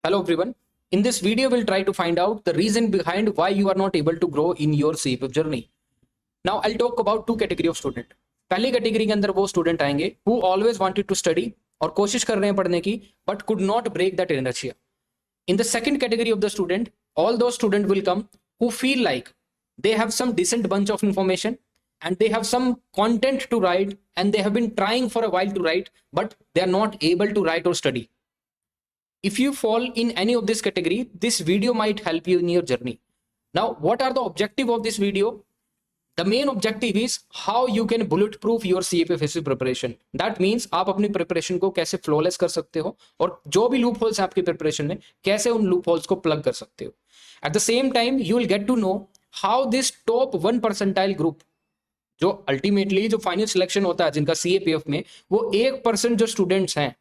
Hello everyone. In this video, we'll try to find out the reason behind why you are not able to grow in your CFF journey. Now, I'll talk about two category of student. पहली category के अंदर वो student आएंगे who always wanted to study और कोशिश कर रहे हैं पढ़ने की but could not break that inertia. In the second category of the student, all those students will come who feel like they have some decent bunch of information and they have some content to write and they have been trying for a while to write but they are not able to write or study. If you fall in any of this category, this video might help you in your journey. Now, what are the objective of this video? The main objective is how you can bulletproof your CFF preparation. That means आप अपनी preparation को कैसे flawless कर सकते हो और जो भी loop holes हैं आपकी preparation में कैसे उन loop holes को plug कर सकते हो. At the same time, you will get to know how this top 1 percentile group जो अल्टीमेटली जो फाइनल सिलेक्शन होता है जिनका CAPF में वो 1% जो स्टूडेंट्स हैं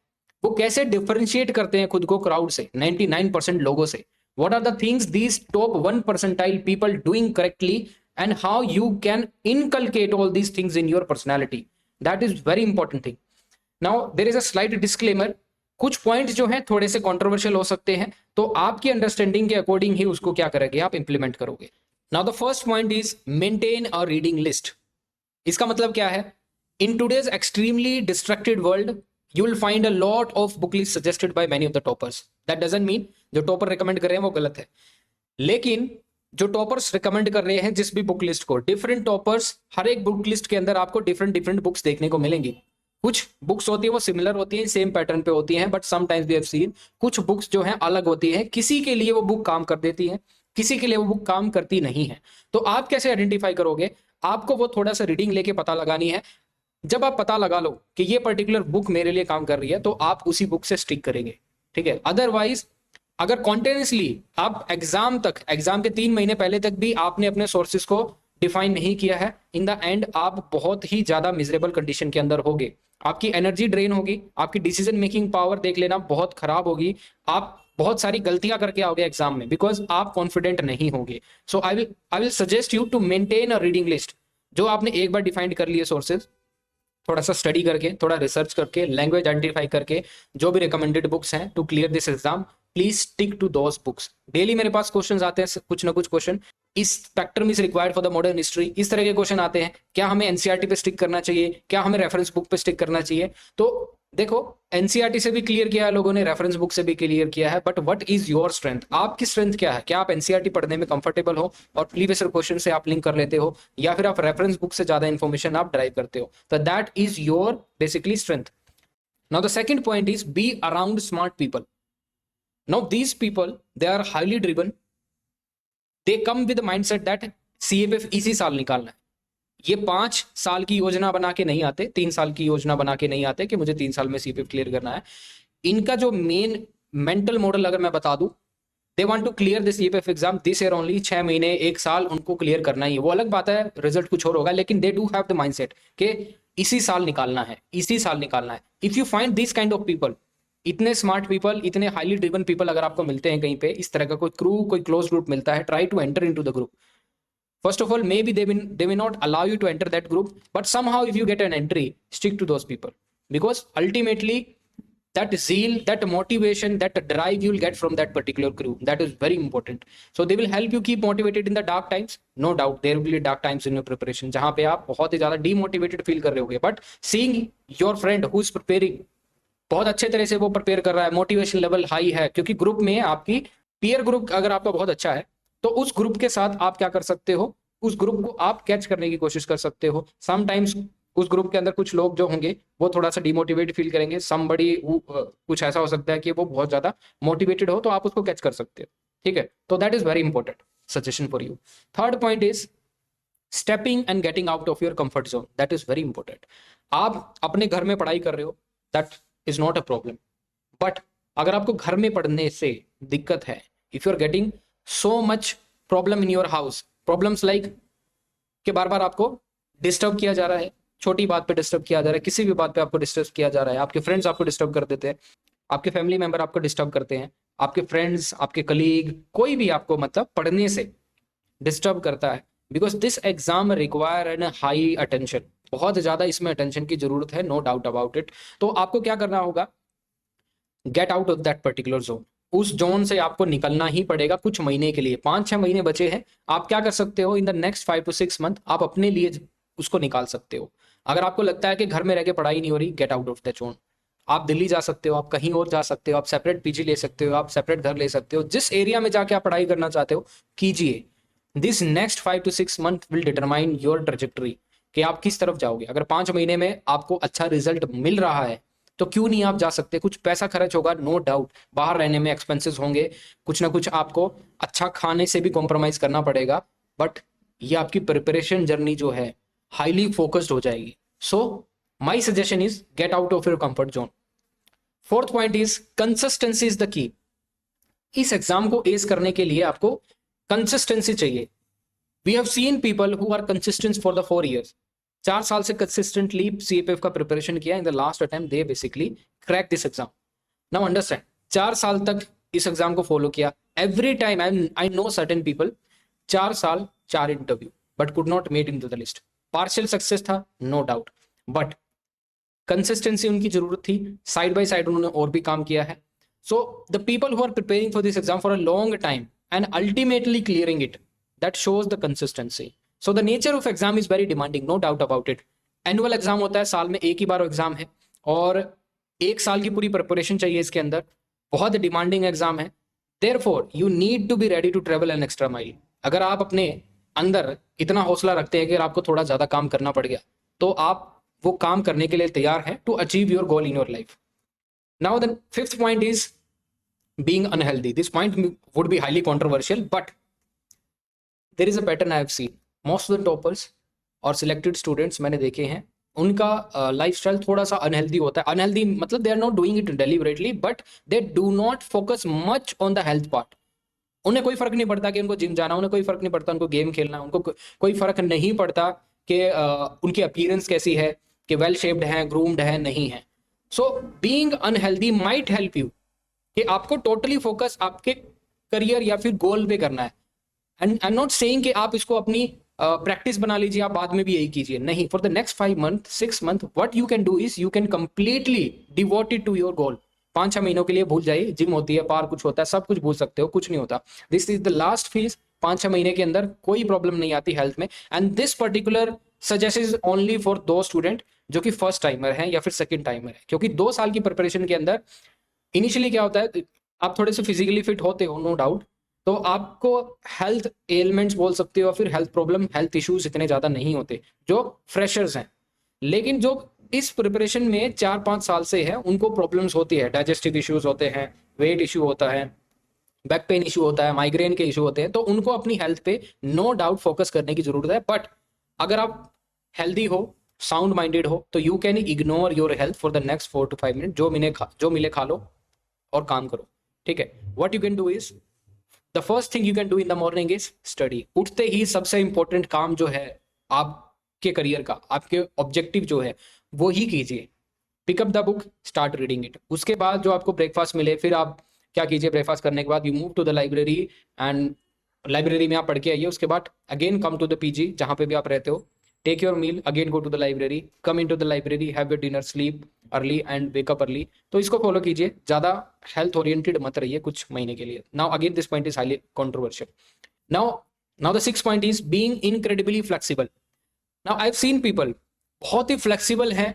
वो कैसे डिफरेंशिएट करते हैं खुद को क्राउड से 99% लोगों से. What are the things these top 1 percentile people doing correctly and how you can inculcate all these things in your personality. That is very important thing. Now there is a slight disclaimer. कुछ point जो हैं थोड़े से controversial हो सकते हैं तो आपकी अंडरस्टैंडिंग के अकॉर्डिंग ही उसको क्या करोगे आप इंप्लीमेंट करोगे. Now the first point is maintain a reading list. इसका मतलब क्या है? In today's extremely distracted world you will find a lot of book lists suggested by many of the toppers. That doesn't mean जो topper recommend कर रहे हैं वो गलत है, लेकिन जो टॉपर्स रिकमेंड कर रहे हैं जिस भी बुक लिस्ट को, डिफरेंट टॉपर्स हर एक बुक लिस्ट के अंदर आपको डिफरेंट बुक्स देखने को मिलेंगी. कुछ बुक्स होती है वो सिमिलर होती हैं, सेम पैटर्न पे होती हैं, but sometimes we have seen कुछ बुक्स जो हैं अलग होती हैं. किसी के लिए वो बुक काम कर देती है, किसी के लिए वो बुक काम करती नहीं है. तो आप कैसे आइडेंटिफाई करोगे? आपको वो थोड़ा सा रीडिंग लेके पता लगानी है. जब आप पता लगा लो कि ये पर्टिकुलर बुक मेरे लिए काम कर रही है तो आप उसी बुक से स्टिक करेंगे, ठीक है. अदरवाइज अगर कॉन्टिन्यूसली आप एग्जाम के 3 महीने पहले तक भी आपने अपने सोर्सेज को डिफाइन नहीं किया है, इन द एंड आप बहुत ही ज्यादा मिजरेबल कंडीशन के अंदर होगे. आपकी एनर्जी ड्रेन होगी, आपकी डिसीजन मेकिंग पावर देख लेना बहुत खराब होगी, आप बहुत सारी गलतियां करके आओगे एग्जाम में बिकॉज आप कॉन्फिडेंट नहीं होंगे. So I will suggest you to maintain a reading list. जो आपने एक बार डिफाइंड कर लिए सोर्सेज, थोड़ा सा स्टडी करके, थोड़ा रिसर्च करके, लैंग्वेज आइडेंटिफाई करके, जो भी रिकमेंडेड बुक्स हैं to clear this exam, please stick to those books. Daily मेरे पास क्वेश्चंस आते हैं, कुछ ना कुछ क्वेश्चन. इस spectrum is required for the modern history, इस तरह के क्वेश्चन आते हैं. क्या हमें एनसीईआरटी पे स्टिक करना चाहिए, क्या हमें रेफरेंस बुक पे स्टिक करना चाहिए? तो देखो, एनसीईआरटी से भी क्लियर किया है लोगों ने, रेफरेंस बुक से भी क्लियर किया है, but what is your strength? आपकी स्ट्रेंथ क्या है? क्या आप एनसीईआरटी पढ़ने में कंफर्टेबल हो और प्रीवियस क्वेश्चन से आप लिंक कर लेते हो, या फिर आप रेफरेंस बुक से ज्यादा इंफॉर्मेशन आप ड्राइव करते हो? तो that is your basically strength. Now the second point is be around smart people. Now these people they are highly driven. They come with mindset that CFF इसी साल निकालना है. ये 5 साल की योजना बना के नहीं आते, 3 साल की योजना बना के नहीं आते कि मुझे 3 साल में सीपीएफ क्लियर करना है. इनका जो मेन मेंटल मॉडल अगर मैं बता दूं, they want to clear the CPF exam this year only. 6 महीने 1 साल उनको क्लियर करना ही है. वो अलग बात है रिजल्ट कुछ और होगा, लेकिन they do have the mindset कि इसी साल निकालना है, इसी साल निकालना है. If you find this kind of people, इतने स्मार्ट पीपल, इतने हाईली ड्रिवन पीपल अगर आपको मिलते हैं कहीं पे, इस तरह का कोई क्रू, कोई क्लोज ग्रुप मिलता है, try to enter into the group. First of all, maybe they may not allow you to enter that group, but somehow if you get an entry, stick to those people, because ultimately that zeal, that motivation, that drive you'll get from that particular crew, that is very important. So they will help you keep motivated in the dark times. No doubt there will be dark times in your preparation जहां पे आप बहुत ही ज्यादा demotivated feel कर रहे होगे, but seeing your friend who is preparing, बहुत अच्छे तरह से वो प्रिपेयर कर रहा है, मोटिवेशन लेवल हाई है, क्योंकि ग्रुप में आपकी पीयर ग्रुप अगर आपका बहुत अच्छा है तो उस ग्रुप के साथ आप क्या कर सकते हो, उस ग्रुप को आप कैच करने की कोशिश कर सकते हो. समटाइम्स उस ग्रुप के अंदर कुछ लोग जो होंगे वो थोड़ा सा डिमोटिवेट फील करेंगे, समबडी कुछ ऐसा हो सकता है कि वो बहुत ज्यादा मोटिवेटेड हो, तो आप उसको कैच कर सकते हो, ठीक है. तो that is very important suggestion for you. Third point is stepping and getting out of your comfort zone. That is very important. आप अपने घर में पढ़ाई कर रहे हो, that is not a problem, but अगर आपको घर में पढ़ने से दिक्कत है, if you are getting so much problem in your house, problems like कि बार बार आपको डिस्टर्ब किया जा रहा है, छोटी बात पे डिस्टर्ब किया जा रहा है, किसी भी बात पे आपको डिस्टर्ब किया जा रहा है, आपके फ्रेंड्स आपको डिस्टर्ब कर देते हैं, आपके फैमिली मेंबर आपको डिस्टर्ब करते हैं, आपके फ्रेंड्स, आपके कलीग, कोई भी आपको मतलब पढ़ने से डिस्टर्ब करता है, because this exam require an high attention. बहुत ज्यादा इसमें अटेंशन की जरूरत है, नो डाउट अबाउट इट. तो आपको क्या करना होगा? Gate out of that particular zone. उस जोन से आपको निकलना ही पड़ेगा कुछ महीने के लिए। 5-6 महीने बचे हैं, आप क्या कर सकते हो in the next 5 to 6 month, आप अपने लिए उसको निकाल सकते हो। अगर आपको लगता है कि घर में रह के पढ़ाई नहीं हो रही, gate out of the zone. आप दिल्ली जा सकते हो, आप कहीं और जा सकते हो, आप सेपरेट पीजी ले सकते हो, आप सेपरेट घर ले सकते हो, जिस एरिया में जाके आप पढ़ाई करना चाहते हो कीजिए। This next 5 to 6 month will determine your trajectory कि आप किस तरफ जाओगे। अगर 5 महीने में आपको अच्छा रिजल्ट मिल रहा है तो क्यों नहीं आप जा सकते। कुछ पैसा खर्च होगा, नो डाउट, बाहर रहने में एक्सपेंसेस होंगे, कुछ ना कुछ आपको अच्छा खाने से भी कॉम्प्रोमाइज करना पड़ेगा, बट ये आपकी प्रिपरेशन जर्नी जो है हाईली फोकस्ड हो जाएगी। So my suggestion is get out of your comfort zone. Fourth point is consistency is the key. इस एग्जाम को एस करने के लिए आपको कंसिस्टेंसी चाहिए। We have seen people who are consistent for the 4 years, 4 साल से कंसिस्टेंटली सीएपीएफ का प्रिपरेशन किया। In the last attempt they basically crack this exam. Now understand, 4 साल तक इस एग्जाम को फॉलो किया। Every time I know certain people, 4 साल 4 interview, but could not met into the list. Partial success था, no doubt, but consistency उनकी जरूरत थी। साइड बाय साइड उन्होंने और भी काम किया है। So the people who are preparing for this exam for a long time and ultimately clearing it, that shows the consistency. So the nature of exam is very demanding, no doubt about it. Annual exam होता है, साल में एक ही बार exam है और 1 साल की पूरी प्रिपरेशन चाहिए इसके अंदर। बहुत डिमांडिंग एग्जाम है, therefore you need to be ready to travel an extra mile. अगर आप अपने अंदर इतना हौसला रखते हैं कि अगर आपको थोड़ा ज्यादा काम करना पड़ गया तो आप वो काम करने के लिए तैयार हैं to achieve your goal in your life. Now the fifth point is being unhealthy. This point would be highly controversial, but there is a pattern I have seen. Most of the toppers और selected students मैंने देखे हैं, उनका lifestyle थोड़ा सा unhealthy होता है। Unhealthy मतलब they are not doing it deliberately, but they do not focus much on the health part. उन्हें कोई फर्क नहीं पड़ता कि उनको जिम जाना, उन्हें कोई फर्क नहीं पड़ता उनको गेम खेलना, उनको कोई फर्क नहीं पड़ता कि उनकी अपीयरेंस कैसी है, कि वेल शेप्ड है, ग्रूम्ड है, नहीं है। So being unhealthy might help you कि आपको टोटली फोकस आपके करियर या फिर गोल पे करना है। And I am not saying कि आप इसको अपनी प्रैक्टिस बना लीजिए, आप बाद में भी यही कीजिए, नहीं। For the next 5 month 6 month what you can do is you can completely devote it to your goal. 5-6 महीनों के लिए भूल जाइए, जिम होती है, पार कुछ होता है, सब कुछ भूल सकते हो, कुछ नहीं होता। This is the last phase. 5-6 महीने के अंदर कोई प्रॉब्लम नहीं आती हेल्थ में। And this particular suggestion is only for दो स्टूडेंट जो कि फर्स्ट टाइमर है या फिर सेकंड टाइमर है, क्योंकि 2 साल की प्रिपरेशन के अंदर इनिशियली क्या होता है, आप थोड़े से फिजिकली फिट होते हो, नो डाउट, तो आपको हेल्थ एलिमेंट्स बोल सकते हो, फिर हेल्थ प्रॉब्लम, हेल्थ इश्यूज इतने ज्यादा नहीं होते जो फ्रेशर्स हैं। लेकिन जो इस प्रिपरेशन में 4-5 साल से है, उनको प्रॉब्लम्स होती है, डाइजेस्टिव इश्यूज होते हैं, वेट इश्यू होता है, बैक पेन इशू होता है, माइग्रेन के इशू होते हैं, तो उनको अपनी हेल्थ पे नो डाउट फोकस करने की जरूरत है। बट अगर आप हेल्दी हो, साउंड माइंडेड हो, तो you can ignore your health for the next 4 to 5 minute. जो मिले खा लो और काम करो, ठीक है। What you can do is, the first thing you can do in the morning is study. उठते ही सबसे इंपॉर्टेंट काम जो है आपके करियर का, आपके ऑब्जेक्टिव जो है, वो ही कीजिए। Pick up the book, start reading it. उसके बाद जो आपको ब्रेकफास्ट मिले, फिर आप क्या कीजिए, ब्रेकफास्ट करने के बाद you move to the library and library में आप पढ़ के आइए। उसके बाद again come to the PG जहाँ पे भी आप रहते हो, take your meal, again go to the library, come into the library, have your dinner, sleep early and wake up early. तो इसको फॉलो कीजिए, ज़्यादा हेल्थ ओरिएंटेड मत रहिए कुछ महीने के लिए। Now again this point is highly controversial. Now the six point is being incredibly flexible. Now I have seen people बहुत ही फ्लेक्सिबल है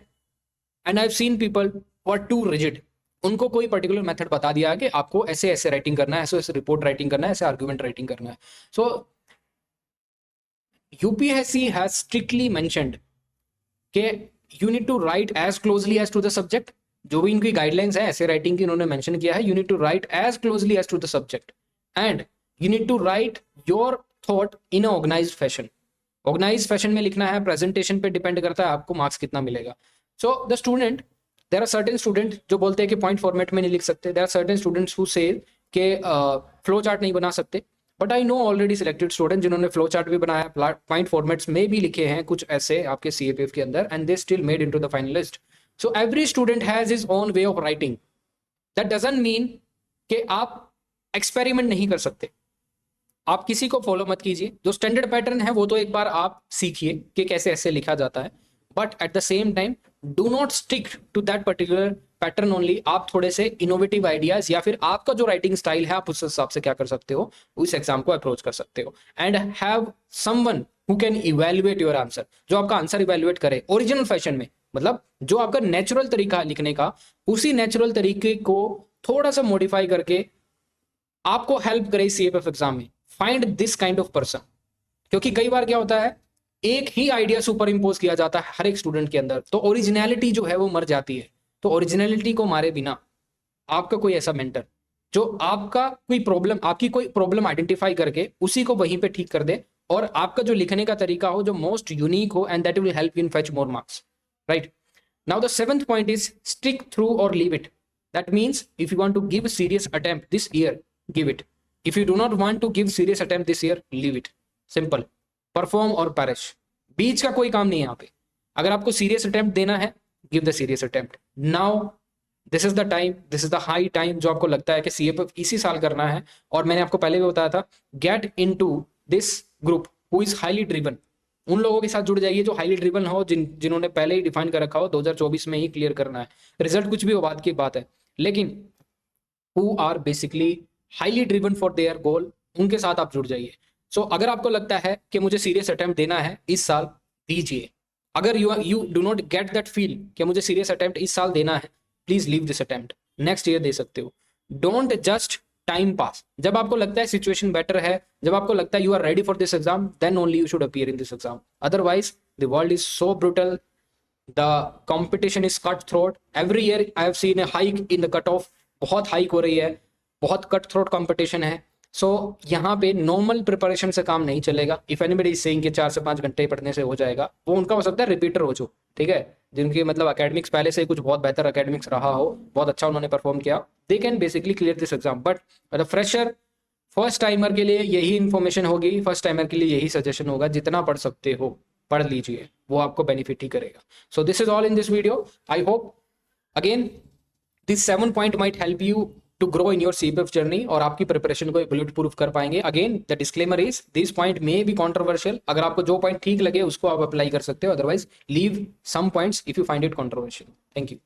and I have seen people who are too rigid. उनको कोई पर्टिकुलर मेथड बता दिया है कि आपको ऐसे ऐसे राइटिंग करना है, ऐसे ऐसे रिपोर्ट राइटिंग करना है, ऐसे आर्गुमेंट राइटिंग करना है। सो UPSC has strictly mentioned कि you need to write as closely as to the subject। जो भी इनकी गाइडलाइंस है ऐसे राइटिंग की उन्होंने मेंशन किया है, you need to write as closely as to the subject and you need to write your thought in a organized fashion। Organize fashion में लिखना है, प्रेजेंटेशन पे डिपेंड करता है आपको मार्क्स कितना मिलेगा। So the student, there are certain student जो बोलते हैं कि पॉइंट फॉर्मेट में नहीं लिख सकते, there are certain students who say कि फ्लो चार्ट नहीं बना सकते, but I know already selected student जिन्होंने फ्लो चार्ट भी बनाया, पॉइंट फॉर्मेट्स में भी लिखे हैं कुछ ऐसे आपके CAPF के अंदर, and they still made into the final list. So every student has his own way of writing. That doesn't mean कि आप एक्सपेरिमेंट नहीं कर सकते। आप किसी को फॉलो मत कीजिए, जो स्टैंडर्ड पैटर्न है वो तो एक बार आप सीखिए कि कैसे ऐसे लिखा जाता है, but at the same time do not stick to that particular pattern only, आप थोड़े से इनोवेटिव आइडियाज या फिर आपका जो राइटिंग स्टाइल है आप उस हिसाब से क्या कर सकते हो, उस एग्जाम को अप्रोच कर सकते हो। And have someone who can evaluate your answer, जो आपका आंसर इवेल्युएट करे ओरिजिनल फैशन में, मतलब जो आपका नेचुरल तरीका है लिखने का, उसी नेचुरल तरीके को थोड़ा सा मॉडिफाई करके आपको हेल्प करे सीएपीएफ एग्जाम में। Find this kind of person, क्योंकि कई बार क्या होता है एक ही आइडिया सुपर इम्पोज किया जाता है हर एक स्टूडेंट के अंदर, तो ओरिजिनलिटी जो है वो मर जाती है। तो ओरिजिनलिटी को मारे बिना आपका कोई ऐसा मेंटर जो आपकी कोई प्रॉब्लम आइडेंटिफाई करके उसी को वहीं पे ठीक कर दे, और आपका जो लिखने का तरीका हो जो मोस्ट यूनिक हो, and that will help you in fetch more marks, right. Now the seventh point is stick through और leave it. That means if you want to give serious attempt this year, give it. If you do not want to give serious attempt this year, leave it. Simple. Perform और perish, बीच का कोई काम नहीं है यहाँ पे। अगर आपको सीरियस अटेम्प्ट देना है, give the serious attempt now. This is the time, this is the high time जो आपको लगता है कि सीएपीएफ इसी साल करना है। और मैंने आपको पहले भी बताया था, get into this group who is highly driven. उन लोगों के साथ जुड़ जाइए जो हाईली ड्रिवन हो, जिन्होंने पहले ही डिफाइन कर रखा हो 2024 में ही क्लियर करना है। रिजल्ट कुछ भी हो बात की बात है, लेकिन who are basically highly driven for their goal, उनके साथ आप जुड़ जाइए। सो अगर आपको लगता है कि मुझे सीरियस अटेम्प्ट देना है इस साल, दीजिए। अगर you do not get that feel कि मुझे सीरियस अटेम्प्ट इस साल देना है, please leave this attempt, next year दे सकते हो। Don't just time pass. जब आपको लगता है सिचुएशन बेटर है, जब आपको लगता है you are ready for this exam, then only you should appear in this exam. Otherwise the world is so brutal, the competition is cut throat. Every year I have seen a hike in the cut off, बहुत hike हो रही है, बहुत cut throat competition है। सो यहाँ पे normal preparation से काम नहीं चलेगा। इफ एनीबडी इज सेइंग कि 4 से 5 घंटे पढ़ने से हो जाएगा, वो उनका हो सकता है रिपीटर हो जो, ठीक है, जिनकी मतलब एकेडमिक्स पहले से कुछ बहुत बेहतर एकेडमिक्स रहा हो, बहुत अच्छा उन्होंने परफॉर्म किया, they can basically clear this exam. But fresher, first timer के लिए यही इन्फॉर्मेशन होगी, फर्स्ट टाइमर के लिए यही सजेशन होगा, जितना पढ़ सकते हो पढ़ लीजिए, वो आपको बेनिफिट ही करेगा। So this is all in this video. I hope again this 7 point might help you to grow in your CPF journey, और आपकी प्रिपरेशन को बुलेट प्रूफ कर पाएंगे। Again the disclaimer is this point may be controversial. अगर आपको जो point ठीक लगे उसको आप अप्लाई कर सकते हो, otherwise leave some points if you find it controversial. Thank you.